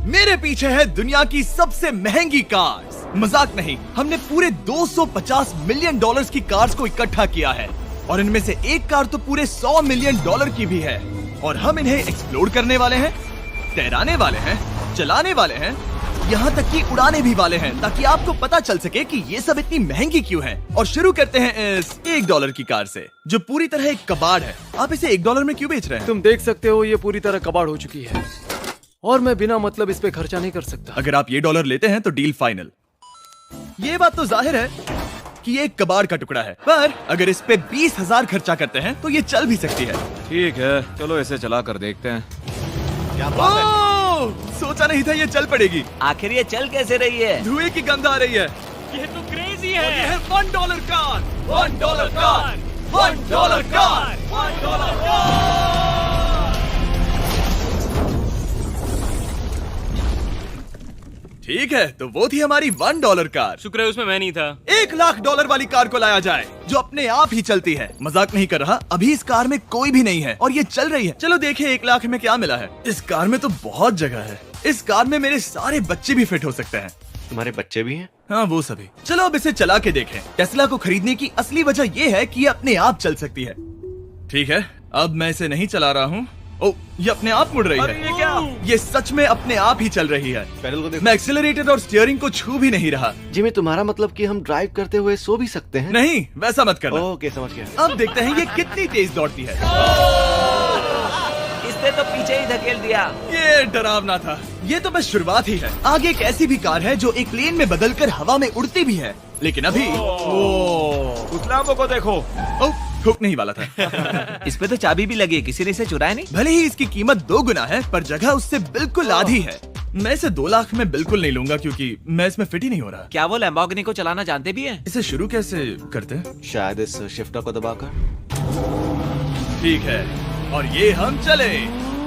मेरे पीछे है दुनिया की सबसे महंगी कार्स। मजाक नहीं, हमने पूरे 250 मिलियन डॉलर्स की कार्स को इकट्ठा किया है और इनमें से एक कार तो पूरे 100 मिलियन डॉलर की भी है। और हम इन्हें एक्सप्लोर करने वाले हैं, तैराने वाले हैं, चलाने वाले हैं, यहाँ तक कि उड़ाने भी वाले हैं, ताकि आपको पता चल सके कि ये सब इतनी महंगी क्यों है। और शुरू करते हैं इस $1 की कार से, जो पूरी तरह एक कबाड़ है। आप इसे $1 में क्यों बेच रहे हैं? तुम देख सकते हो ये पूरी तरह कबाड़ हो चुकी है और मैं बिना मतलब इस पे खर्चा नहीं कर सकता। अगर आप ये $1 लेते हैं तो डील फाइनल। ये बात तो जाहिर है कि ये एक कबाड़ का टुकड़ा है, पर अगर इस पे 20,000 खर्चा करते हैं तो ये चल भी सकती है। ठीक है, चलो इसे चला कर देखते हैं। क्या बात है? सोचा नहीं था ये चल पड़ेगी। आखिर ये चल कैसे रही है? धुएं की गंध आ रही है। ये तो क्रेजी है। और ये है $1 कार, $1 कार, $1 कार, $1 कार। ठीक है, तो वो थी हमारी $1 कार। शुक्र है उसमें मैं नहीं था। $1,00,000 वाली कार को लाया जाए, जो अपने आप ही चलती है। मजाक नहीं कर रहा, अभी इस कार में कोई भी नहीं है और ये चल रही है। चलो देखें 1 लाख में क्या मिला है। इस कार में तो बहुत जगह है। इस कार में मेरे सारे बच्चे भी फिट हो सकते हैं। तुम्हारे बच्चे भी हैं? हाँ, वो सभी। चलो अब इसे चला के देखें। टेस्ला को खरीदने की असली वजह ये है कि ये अपने आप चल सकती है। ठीक है, अब मैं इसे नहीं चला रहा हूँ। ओ, ये अपने आप मुड़ रही है। ये क्या? ये सच में अपने आप ही चल रही है। पैडल को देखो। मैं एक्सीलरेटर और स्टीयरिंग को छू भी नहीं रहा। जिमी, तुम्हारा मतलब कि हम ड्राइव करते हुए सो भी सकते हैं? नहीं, वैसा मत करना। ओके, समझ गया। अब देखते हैं ये कितनी तेज दौड़ती है। इसने तो पीछे ही धकेल दिया। ये डरावना था। ये तो बस शुरुआत ही है। आगे एक ऐसी भी कार है जो एक प्लेन में बदलकर हवा में उड़ती भी है, लेकिन अभी उस लैम्बो को देखो। हुक नहीं वाला था। इस पे तो चाबी भी लगी है, किसी ने इसे चुराया नहीं। भले ही इसकी कीमत 2 गुना है, पर जगह उससे बिल्कुल आधी है। मैं इसे 2 लाख में बिल्कुल नहीं लूंगा, क्योंकि मैं इसमें फिट ही नहीं हो रहा। क्या वो लैम्बोर्गिनी को चलाना जानते भी हैं? इसे शुरू कैसे करते हैं? शायद इस शिफ्टर को दबाकर। ठीक है, और ये हम चले।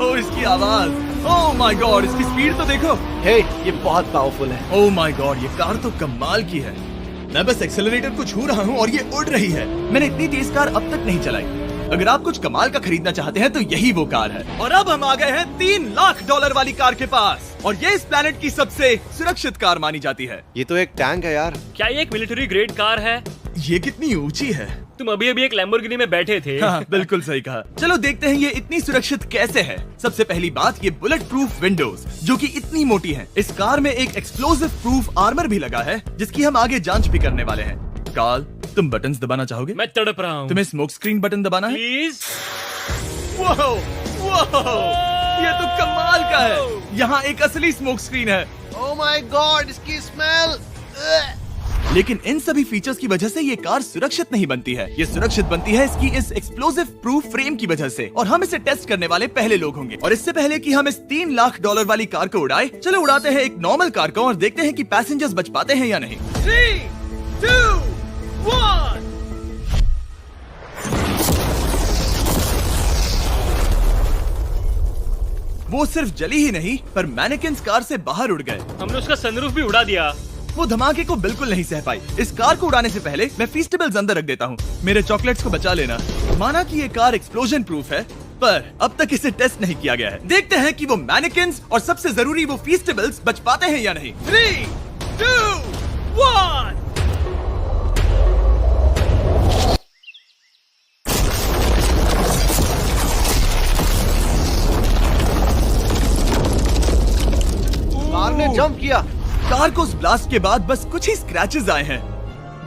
ओ, इसकी आवाज, ओह माय गॉड, इसकी स्पीड तो देखो। हे, ये बहुत पावरफुल है। ओह माय गॉड, ये कार तो कमाल की है। मैं बस एक्सेलरेटर को छू रहा हूँ और ये उड़ रही है। मैंने इतनी तेज कार अब तक नहीं चलाई। अगर आप कुछ कमाल का खरीदना चाहते हैं तो यही वो कार है। और अब हम आ गए हैं $3,00,000 वाली कार के पास, और ये इस प्लेनेट की सबसे सुरक्षित कार मानी जाती है। ये तो एक टैंक है यार। क्या ये एक मिलिट्री ग्रेड कार है? ये कितनी ऊंची है। तुम अभी अभी एक लैम्बोर्गिनी में बैठे थे। हाँ, बिल्कुल सही कहा। चलो देखते हैं ये इतनी सुरक्षित कैसे है। सबसे पहली बात, ये बुलेट प्रूफ विंडोज, जो कि इतनी मोटी हैं। इस कार में एक एक्सप्लोसिव प्रूफ आर्मर भी लगा है, जिसकी हम आगे जांच भी करने वाले हैं। कार्ल, तुम बटन्स दबाना चाहोगे? मैं तड़प रहा हूँ। तुम्हें स्मोक स्क्रीन बटन दबाना है? प्लीज। वाह, वाह, ये तो कमाल का है। यहाँ एक असली स्मोक स्क्रीन है। ओह माय गॉड, इसकी स्मेल। लेकिन इन सभी फीचर्स की वजह से ये कार सुरक्षित नहीं बनती है। ये सुरक्षित बनती है इसकी इस एक्सप्लोसिव प्रूफ फ्रेम की वजह से, और हम इसे टेस्ट करने वाले पहले लोग होंगे। और इससे पहले कि हम इस $3,00,000 वाली कार को उड़ाए, चलो उड़ाते हैं एक नॉर्मल कार को और देखते हैं कि पैसेंजर्स बच पाते हैं या नहीं। 3, 2, 1। वो सिर्फ जली ही नहीं, पर मैनेकिन्स कार से बाहर उड़ गए। हमने उसका सनरूफ भी उड़ा दिया। वो धमाके को बिल्कुल नहीं सह पाई। इस कार को उड़ाने से पहले मैं फीस्टेबल्स अंदर रख देता हूँ। मेरे चॉकलेट्स को बचा लेना। माना कि ये कार एक्सप्लोजन प्रूफ है, पर अब तक इसे टेस्ट नहीं किया गया है। देखते हैं कि वो मैनेकिन्स और सबसे जरूरी वो फीस्टेबल्स बच पाते हैं या नहीं। 3, 2, 1। कार ने जंप किया। कार को उस ब्लास्ट के बाद बस कुछ ही स्क्रैचेस आए हैं।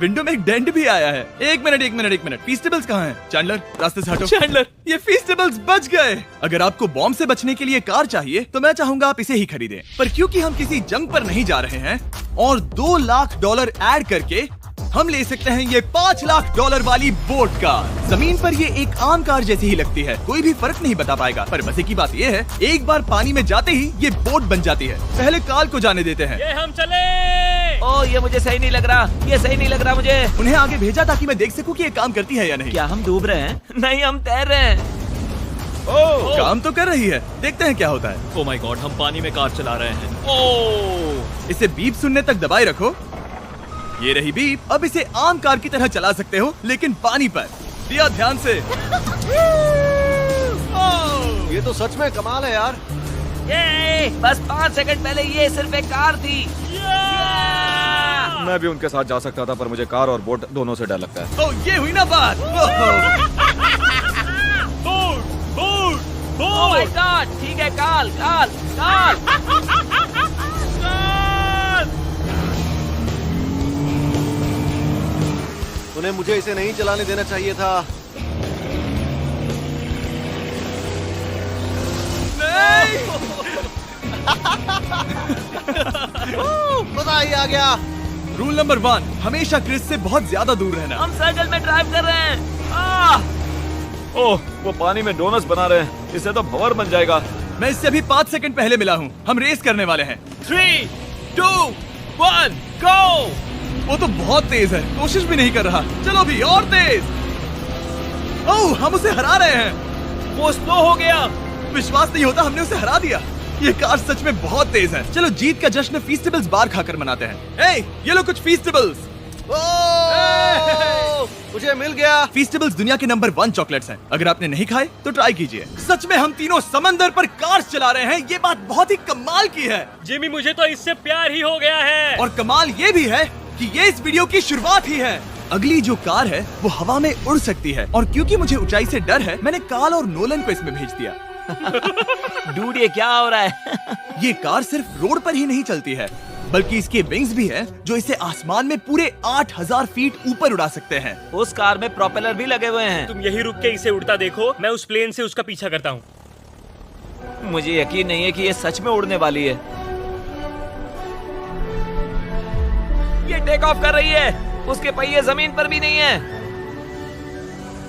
विंडो में एक डेंट भी आया है। एक मिनट, फीस्टेबल्स कहाँ हैं? चैंडलर, रास्ते से हटो। चैंडलर, ये फीस्टेबल्स बच गए। अगर आपको बॉम्ब से बचने के लिए कार चाहिए तो मैं चाहूंगा आप इसे ही खरीदें। पर क्योंकि हम किसी जंग पर नहीं जा रहे हैं और $2,00,000 ऐड करके हम ले सकते हैं ये $5,00,000 वाली बोट कार। जमीन पर ये एक आम कार जैसी ही लगती है, कोई भी फर्क नहीं बता पाएगा। पर मजे की बात ये है, एक बार पानी में जाते ही ये बोट बन जाती है। पहले कार्ल को जाने देते हैं। ये हम चले। ओह, ये मुझे सही नहीं लग रहा। ये सही नहीं लग रहा मुझे। उन्हें आगे भेजा ताकि मैं देख सकूं कि ये काम करती है या नहीं। क्या हम डूब रहे हैं? नहीं, हम तैर रहे हैं। ओह, काम तो कर रही है। देखते हैं क्या होता है। ओह माय गॉड, हम पानी में कार चला रहे हैं। ओह, इसे बीप सुनने तक दबाए रखो। ये रही बीप। अब इसे आम कार की तरह चला सकते हो, लेकिन पानी पर। दिया ध्यान से। ये तो सच में कमाल है यार। ये बस 5 सेकंड पहले ये सिर्फ एक कार थी। मैं भी उनके साथ जा सकता था, पर मुझे कार और बोट दोनों से डर लगता है। ओ ये हुई ना बात। ओह माय गॉड, ठीक है, काल काल काल। उन्हें मुझे इसे नहीं चलाने देना चाहिए था। मजा ही आ गया। रूल नंबर 1, हमेशा क्रिस से बहुत ज्यादा दूर रहना। हम सर्कल में ड्राइव कर रहे हैं। ओह, वो पानी में डोनट्स बना रहे हैं। इससे तो भंवर बन जाएगा। मैं इससे अभी 5 सेकंड पहले मिला हूँ। हम रेस करने वाले हैं। 3, 2, 1, गो। वो तो बहुत तेज है, कोशिश भी नहीं कर रहा। चलो भी और तेज। ओह, हम उसे हरा रहे हैं। वो स्लो हो गया। विश्वास नहीं होता, हमने उसे हरा दिया। ये कार सच में बहुत तेज है। चलो जीत का जश्न फीस्टेबल्स बार खाकर मनाते हैं। ए, ये लो कुछ फीस्टेबल्स। मुझे मिल गया। फीस्टेबल्स दुनिया के नंबर 1 चॉकलेट्स हैं। अगर आपने नहीं खाए तो ट्राई कीजिए। सच में हम तीनों समंदर पर कार्स चला रहे हैं। ये बात बहुत ही कमाल की है। जिमी, मुझे तो इससे प्यार ही हो गया है। और कमाल ये भी है कि ये इस वीडियो की शुरुआत ही है। अगली जो कार है वो हवा में उड़ सकती है, और क्योंकि मुझे ऊंचाई से डर है, मैंने काल और नोलन को इसमें भेज दिया। डूड, ये क्या हो रहा है? ये कार सिर्फ रोड पर ही नहीं चलती है, बल्कि इसके विंग्स भी हैं, जो इसे आसमान में पूरे 8000 फीट ऊपर उड़ा सकते हैं। उस कार में प्रोपेलर भी लगे हुए हैं। तुम यही रुक के इसे उड़ता देखो, मैं उस प्लेन से उसका पीछा करता हूँ। मुझे यकीन नहीं है कि ये सच में उड़ने वाली है। ये टेक ऑफ कर रही है। उसके पहिए जमीन पर भी नहीं है।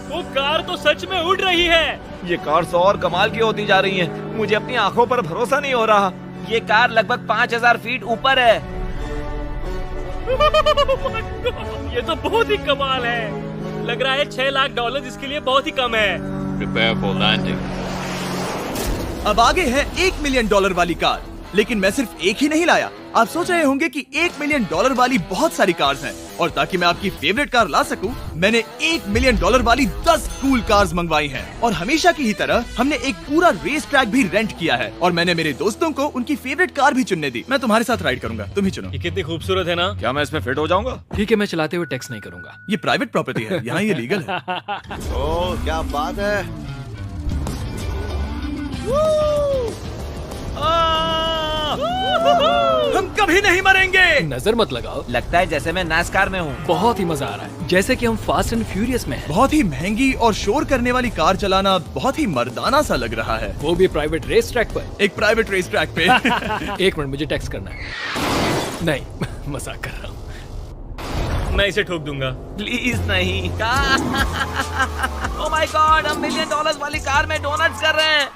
वो कार तो सच में उड़ रही है। ये कार्स और कमाल की होती जा रही हैं। मुझे अपनी आंखों पर भरोसा नहीं हो रहा। ये कार लगभग 5000 फीट ऊपर है। ये तो बहुत ही कमाल है। लग रहा है $6 लाख इसके लिए बहुत ही कम है। Prepare for landing. अब आगे है $1 मिलियन वाली कार। लेकिन मैं सिर्फ एक ही नहीं लाया। आप सोच रहे होंगे कि $1 मिलियन वाली बहुत सारी कार्स हैं, और ताकि मैं आपकी फेवरेट कार ला सकूं, मैंने $1 मिलियन वाली 10 कूल कार्स मंगवाई हैं। और हमेशा की ही तरह हमने एक पूरा रेस ट्रैक भी रेंट किया है, और मैंने मेरे दोस्तों को उनकी फेवरेट कार भी चुनने दी। मैं तुम्हारे साथ राइड करूंगा, तुम ही चुनो। ये कितनी खूबसूरत है ना। क्या मैं इसमें फिट हो जाऊंगा? ठीक है, मैं चलाते हुए टेक्स्ट नहीं करूंगा। ये प्राइवेट प्रॉपर्टी है, यहाँ ये लीगल है। ओह, क्या बात है। हम कभी नहीं मरेंगे। नजर मत लगाओ। लगता है जैसे मैं नासकार में हूँ। बहुत ही मजा आ रहा है, जैसे कि हम फास्ट एंड फ्यूरियस में हैं। बहुत ही महंगी और शोर करने वाली कार चलाना बहुत ही मर्दाना सा लग रहा है। वो भी प्राइवेट रेस ट्रैक पर। एक प्राइवेट रेस ट्रैक पे। 1 मिनट, मुझे टेक्स्ट करना है। नहीं, मजाक कर रहा हूँ। मैं इसे ठोक दूंगा। प्लीज नहीं। ओह माय गॉड, हम $1 मिलियन वाली कार में डोनट्स कर रहे हैं।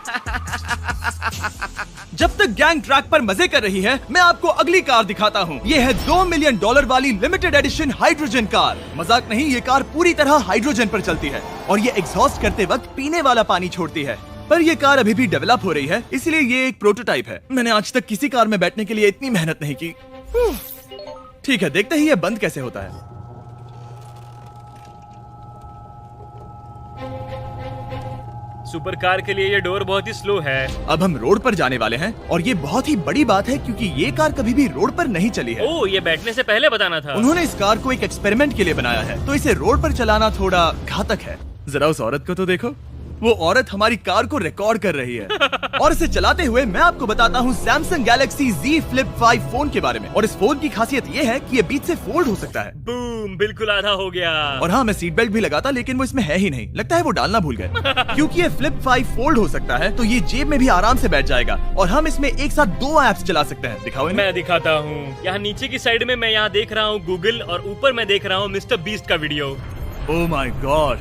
जब तक गैंग ट्रैक पर मजे कर रही है, मैं आपको अगली कार दिखाता हूँ। ये है $2 मिलियन वाली लिमिटेड एडिशन हाइड्रोजन कार। मजाक नहीं, ये कार पूरी तरह हाइड्रोजन पर चलती है, और ये एग्जॉस्ट करते वक्त पीने वाला पानी छोड़ती है। पर ये कार अभी भी डेवलप हो रही है, इसलिए ये एक प्रोटोटाइप है। मैंने आज तक किसी कार में बैठने के लिए इतनी मेहनत नहीं की। ठीक है, देखते ही ये बंद कैसे होता है। सुपर कार के लिए ये डोर बहुत ही स्लो है। अब हम रोड पर जाने वाले हैं, और ये बहुत ही बड़ी बात है क्योंकि ये कार कभी भी रोड पर नहीं चली है। ओह, ये बैठने से पहले बताना था। उन्होंने इस कार को एक एक्सपेरिमेंट के लिए बनाया है, तो इसे रोड पर चलाना थोड़ा घातक है। जरा उस औरत को तो देखो। वो औरत हमारी कार को रिकॉर्ड कर रही है। और इसे चलाते हुए मैं आपको बताता हूँ Samsung Galaxy Z Flip 5 phone के बारे में। और इस फोन की खासियत ये है कि ये बीच से फोल्ड हो सकता है। बूम, बिल्कुल आधा हो गया। और हाँ, मैं सीट बेल्ट भी लगाता, लेकिन वो इसमें है ही नहीं। लगता है वो डालना भूल गए। क्योंकि ये Flip 5 फोल्ड हो सकता है, तो ये जेब में भी आराम से बैठ जाएगा, और हम इसमें एक साथ 2 ऐप्स चला सकते हैं। दिखाओ इन्हें। मैं दिखाता हूँ। यहाँ नीचे की साइड में मैं यहाँ देख रहा हूँ गूगल, और ऊपर मैं देख रहा हूँ मिस्टर बीस्ट का वीडियो। ओह माय गॉड,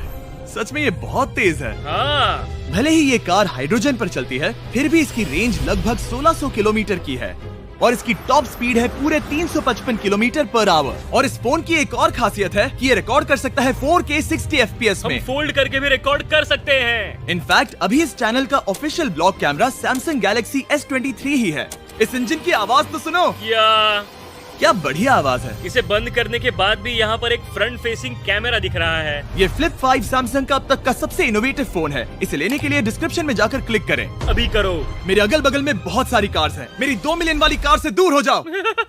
सच में ये बहुत तेज है। हाँ, भले ही ये कार हाइड्रोजन पर चलती है, फिर भी इसकी रेंज लगभग 1600 किलोमीटर की है, और इसकी टॉप स्पीड है पूरे 355 किलोमीटर पर आवर। और इस फोन की एक और खासियत है कि ये रिकॉर्ड कर सकता है 4K 60 FPS हम में। फोल्ड करके भी रिकॉर्ड कर सकते हैं। इनफैक्ट अभी इस चैनल का official blog camera Samsung Galaxy S23 ही है। इस इंजन की आवाज तो सुनो। या क्या बढ़िया आवाज है। इसे बंद करने के बाद भी यहाँ पर एक फ्रंट फेसिंग कैमरा दिख रहा है। ये फ्लिप 5 सैमसंग का अब तक का सबसे इनोवेटिव फोन है। इसे लेने के लिए डिस्क्रिप्शन में जाकर क्लिक करें। अभी करो। मेरे अगल बगल में बहुत सारी कार्स हैं। मेरी 2 मिलियन वाली कार से दूर हो जाओ।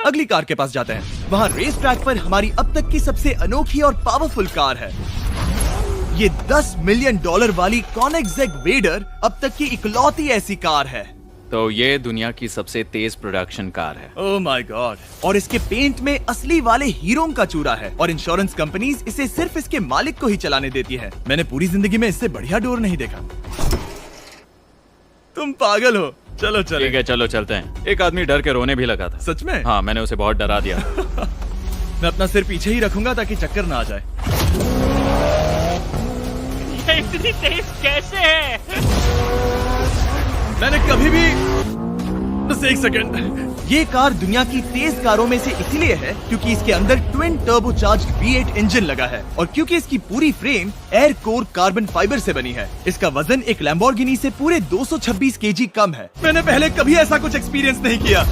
अगली कार के पास जाते हैं। वहाँ रेस ट्रैक पर हमारी अब तक की सबसे अनोखी और पावरफुल कार है। ये $10 मिलियन वाली कॉनिग्सेग वेडर अब तक की इकलौती ऐसी कार है। तो ये दुनिया की सबसे तेज प्रोडक्शन कार है। Oh my God. और इसके पेंट में असली वाले हीरो का चूरा है और इंश्योरेंस कंपनीज इसे सिर्फ इसके मालिक को ही चलाने देती है। मैंने पूरी जिंदगी में इससे बढ़िया डोर नहीं देखा। तुम पागल हो। चलो चलो। ठीक है, चलो चलते हैं। एक आदमी डर के रोने भी लगा था। सच में? हाँ, मैंने उसे बहुत डरा दिया। मैं अपना सिर पीछे ही रखूंगा ताकि चक्कर ना आ जाए। ये इतनी तेज कैसे है? मैंने कभी भी बस एक सेकंड। ये कार दुनिया की तेज कारों में से इसलिए है क्योंकि इसके अंदर ट्विन टर्बोचार्ज्ड V8 इंजन लगा है और क्योंकि इसकी पूरी frame air core carbon fibre से बनी है। इसका वजन एक लैम्बोर्गिनी से पूरे 226 kg कम है। मैंने पहले कभी ऐसा कुछ एक्सपीरियंस नहीं किया।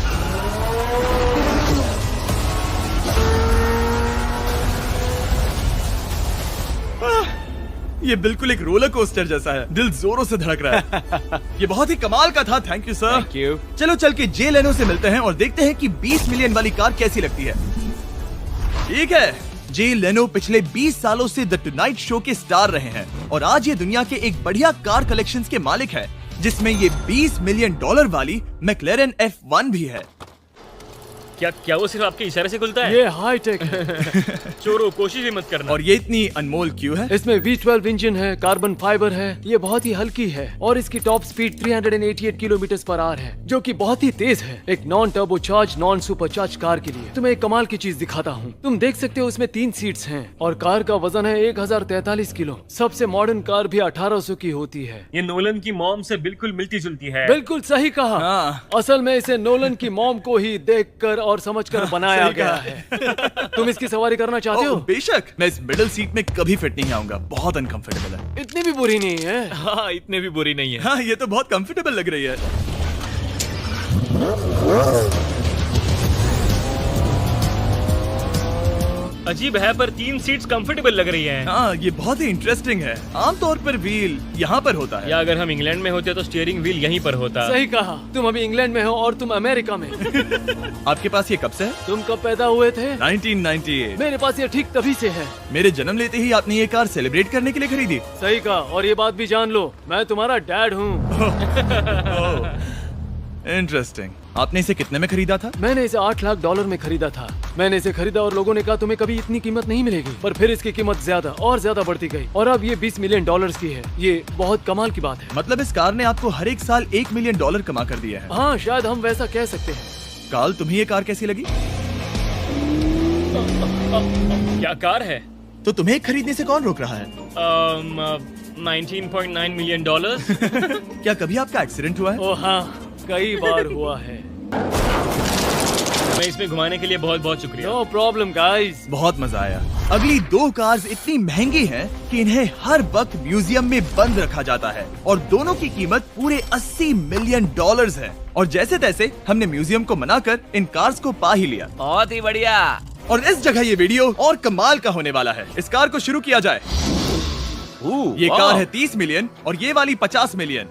ये बिल्कुल एक रोलर कोस्टर जैसा है। दिल जोरों से धड़क रहा है। ये बहुत ही कमाल का था। Thank you sir. Thank you. चलो चल के जे लेनो से मिलते हैं और देखते हैं कि 20 मिलियन वाली कार कैसी लगती है। ठीक है, जे लेनो पिछले 20 सालों से द टुनाइट शो के स्टार रहे हैं और आज ये दुनिया के एक बढ़िया कार कलेक्शंस के मालिक है, जिसमें ये $20 मिलियन वाली मैक्लेरन F1 भी है। क्या वो सिर्फ आपके इशारे से खुलता है? ये हाई टेक है। चोरों, कोशिश भी मत करना। और ये इतनी अनमोल क्यों है? इसमें V12 इंजन है, कार्बन फाइबर है, ये बहुत ही हल्की है और इसकी top speed 388 kilometre per hour है, जो कि बहुत ही तेज है एक non turbocharge non supercharge car के लिए। तुम्हें एक कमाल की चीज दिखाता हूँ। तुम देख सकते हो इसमें 3 सीट्स हैं और कार का वजन है 1043 किलो। सबसे मॉडर्न कार भी 1800 की होती है। ये नोलन की मॉम से बिल्कुल मिलती जुलती है। बिल्कुल सही कहा। हाँ। असल में इसे नोलन की मॉम को ही देखकर और समझकर बनाया गया है। तुम इसकी सवारी करना चाहते हो? बेशक। मैं इस मिडिल सीट में कभी फिट नहीं आऊंगा। बहुत अनकंफर्टेबल है। इतनी भी बुरी नहीं है। हाँ, इतने भी बुरी नहीं है। हाँ, ये तो बहुत कंफर्टेबल लग रही है। अजीब है पर 3 सीट्स कंफर्टेबल लग रही हैं। हाँ, ये बहुत ही इंटरेस्टिंग है। आमतौर पर व्हील यहाँ पर होता है। या अगर हम इंग्लैंड में होते तो स्टीयरिंग व्हील यहीं पर होता। सही कहा। तुम अभी इंग्लैंड में हो और तुम अमेरिका में। आपके पास ये कब से है? तुम कब पैदा हुए थे? 1998। मेरे पास ये ठीक तभी से है। मेरे जन्म लेते ही आपने ये कार सेलिब्रेट करने के लिए खरीदी। सही कहा। और ये बात भी जान लो, मैं तुम्हारा डैड हूँ। इंटरेस्टिंग। आपने इसे कितने में खरीदा था? मैंने इसे $8 लाख में खरीदा था। मैंने इसे खरीदा और लोगों ने कहा तुम्हें कभी इतनी कीमत नहीं मिलेगी, पर फिर इसकी कीमत ज्यादा और ज्यादा बढ़ती गई और अब ये $20 मिलियन की है। ये बहुत कमाल की बात है। मतलब इस कार ने आपको हर एक साल $1 मिलियन कमा कर दिया है। हाँ, शायद हम वैसा कह सकते हैं। काल, तुम्हें ये कार कैसी लगी? क्या कार है? तो तुम्हें खरीदने से कौन रोक रहा है? 19.9 मिलियन। क्या कभी आपका एक्सीडेंट हुआ है? ओ हाँ, कई बार हुआ है। मैं इसमें घुमाने के लिए बहुत बहुत शुक्रिया। No problem guys. बहुत मजा आया। अगली 2 कार्स इतनी महंगी हैं कि इन्हें हर वक्त म्यूजियम में बंद रखा जाता है और दोनों की कीमत पूरे $80 मिलियन है। और जैसे तैसे हमने म्यूजियम को मनाकर इन कार्स को पा ही लिया। बहुत ही बढ़िया। और इस जगह ये वीडियो और कमाल का होने वाला है। इस कार को शुरू किया जाए। ये कार है 30 मिलियन और ये वाली 50 मिलियन।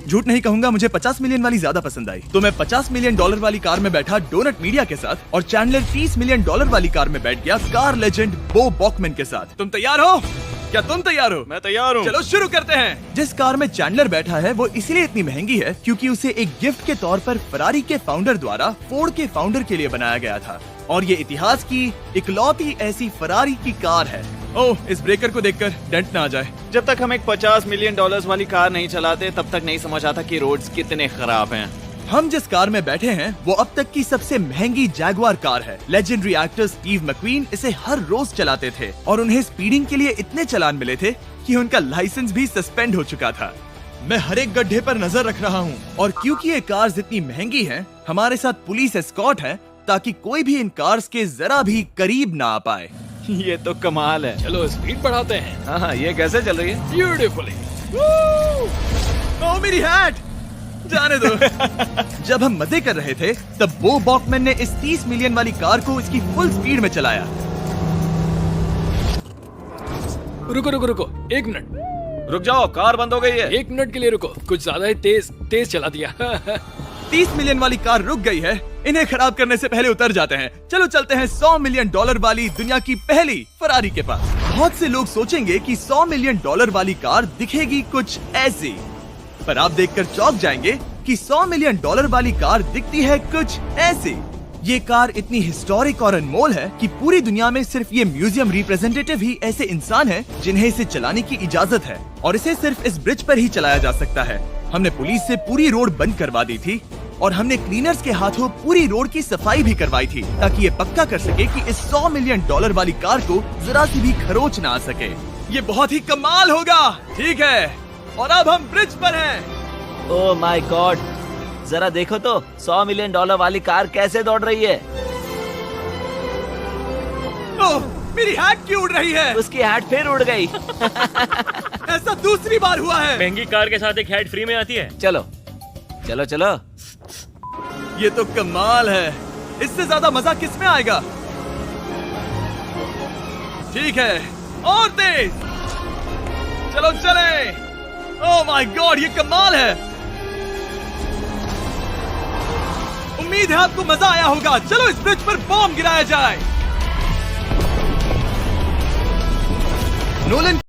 झूठ नहीं कहूंगा, मुझे 50 मिलियन वाली ज्यादा पसंद आई। तो मैं $50 मिलियन वाली कार में बैठा डोनट मीडिया के साथ और चैंडलर $30 मिलियन वाली कार में बैठ गया कार लेजेंड बो बॉकमैन के साथ। तुम तैयार हो? क्या तुम तैयार हो? मैं तैयार हूँ। चलो शुरू करते हैं। जिस कार में चैंडलर बैठा है वो इसलिए इतनी महंगी है क्योंकि उसे एक गिफ्ट के तौर पर फरारी के फाउंडर द्वारा फोर्ड के फाउंडर के लिए बनाया गया था और ये इतिहास की इकलौती ऐसी फरारी की कार है। ओह, इस ब्रेकर को देखकर डेंट ना आ जाए। जब तक हम एक $50 मिलियन वाली कार नहीं चलाते तब तक नहीं समझ आता कि रोड्स कितने खराब हैं। हम जिस कार में बैठे हैं वो अब तक की सबसे महंगी जैगुआर कार है। लेजेंडरी एक्टर स्टीव मैक्वीन इसे हर रोज चलाते थे और उन्हें स्पीडिंग के लिए इतने चालान मिले थे कि उनका लाइसेंस भी सस्पेंड हो चुका था। मैं हर एक गड्ढे पर नजर रख रहा हूँ और क्योंकि ये कार्स इतनी महंगी हैं, हमारे साथ पुलिस एस्कॉर्ट है ताकि कोई भी इन कार्स के जरा भी करीब ना आ पाए। ये तो कमाल है। चलो स्पीड बढ़ाते हैं। हाँ, ये कैसे चल रही है? ब्यूटीफुली। ओह, मेरी हैट! जाने दो। जब हम मजे कर रहे थे तब बो बॉकमैन ने इस 30 मिलियन वाली कार को इसकी फुल स्पीड में चलाया। रुको रुको रुको, 1 मिनट। रुक जाओ, कार बंद हो गई है। 1 मिनट के लिए रुको, कुछ ज्यादा ही तेज चला दिया। 30 मिलियन वाली कार रुक गई है। इन्हें खराब करने से पहले उतर जाते हैं। चलो चलते हैं $100 मिलियन वाली दुनिया की पहली फरारी के पास। बहुत से लोग सोचेंगे कि $100 मिलियन वाली कार दिखेगी कुछ ऐसी, पर आप देखकर चौंक जाएंगे कि $100 मिलियन वाली कार दिखती है कुछ ऐसी। ये कार इतनी हिस्टोरिक और अनमोल है कि पूरी दुनिया में सिर्फ ये म्यूजियम रिप्रेजेंटेटिव ही ऐसे इंसान हैं जिन्हें इसे चलाने की इजाजत है, और इसे सिर्फ इस ब्रिज पर ही चलाया जा सकता है। हमने पुलिस से पूरी रोड बंद करवा दी थी और हमने क्लीनर्स के हाथों पूरी रोड की सफाई भी करवाई थी, ताकि ये पक्का कर सके कि इस $100 मिलियन वाली कार को जरा सी भी खरोच ना आ सके। ये बहुत ही कमाल होगा, ठीक है? और अब हम ब्रिज पर हैं। ओह माय गॉड, जरा देखो तो $100 मिलियन वाली कार कैसे दौड़ रही है। ओह, मेरी हैट क्यों उड़ रही है? उसकी हैट फिर उड़ गई। ऐसा दूसरी बार हुआ है। महंगी कार के साथ एक हेड फ्री में आती है। चलो चलो चलो। ये तो कमाल है। इससे ज्यादा मजा किस में आएगा? ठीक है, और तेज। चलो चले। ओह माय गॉड, ये कमाल है। उम्मीद है आपको मजा आया होगा। चलो इस ब्रिज पर बॉम्ब गिराया जाए। नोलन